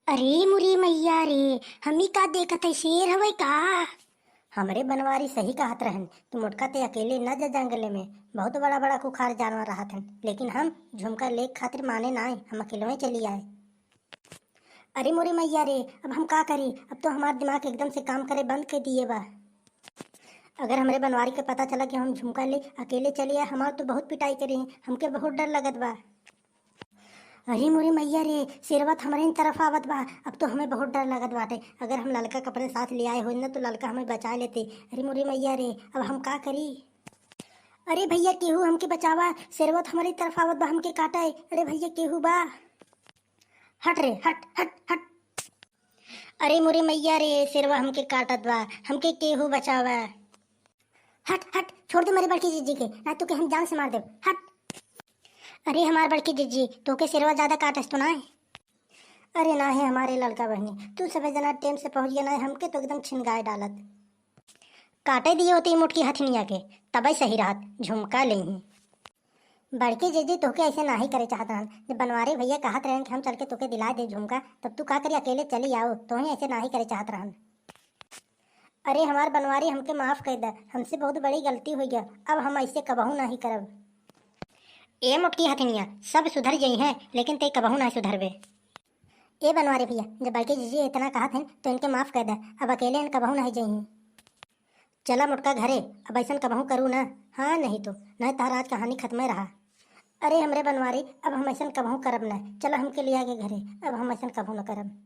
अरे मुरी मैया रे, हमी का देखत है, शेर हवे का। हमरे बनवारी सही कहत रहन कि मोटका ते अकेले न जा जंगले में। बहुत बड़ा बड़ा खुखार जानवर रहत हन, लेकिन हम झुमका लेक खातिर माने ना आए, हम अकेले में चली आए। अरे मोरी मैया रे, अब हम का करी। अब तो हमार दिमाग एकदम से काम करे बंद कर दिए बा। अगर हमरे बनवारी के पता चला कि हम झुमका ले अकेले चली आए, हमार तो बहुत पिटाई करी। हमके बहुत डर लगत बा। अरे मोरे मैया रे, शेरवा तो हमारे तरफ आवत बा। अब तो हमें बहुत डर लगत बाटे। अगर हम लड़का के अपने साथ ले आए हो ना, तो लड़का हमें बचा लेते। अरे मोरे मैया रे, अब हम का करी। अरे भैया केहू हमके बचावा, शेरवा तो हमारी तरफ आवत बा, हमके काटा है। अरे भैया केहू बा। हट रे, हट हट हट। अरे मोरे मैया रे, शेरवा हमके काटत बा, हमके केहू बचावा। हट हट, छोड़ दे मेरे बड़की जीजी के, ना तो के हम जान से मार दे। हट। अरे हमार बड़की जीजी, तोके शेरवा ज्यादा काटस तो ना है। अरे ना है हमारे लड़का बहनी, तू सभी जना टाइम से पहुंच गया ना है, हमके तो एकदम छिनगाए डालत। काटे दिए होती मुटकी हथनिया के, तबे सही रहत, झुमका ले ही। बड़के जीजी तोके ऐसे ना ही करे चाहत रहन। जब बनवारे भैया कहत रहन कि हम चल के तोके दिला दे झुमका, तब तू का करी अकेले चली आओ, तो ही ऐसे ना ही करे चाहत रहन। अरे हमार बनवारी हमके माफ कर दे, हमसे बहुत बड़ी गलती हो गया। अब हम ऐसे कबहू नहीं करब। ए मुटकी हथनिया, सब सुधर गई हैं, लेकिन ते कबहू नहीं सुधरबे। ए बनवारे भैया, जब बड़के जीजी इतना कहत हैं तो इनके माफ कर दे। अब अकेले इन कबहू नहीं जाई। चला मुटका घरे, अब ऐसा कबहू करूँ ना। हाँ नहीं तो नहीं, तार आज कहानी खत्म रहा। अरे हमरे बनवारी, अब हम ऐसा कबहू करब न। चलो हमके लिया के घरे, अब हम ऐसा कबहू न करब।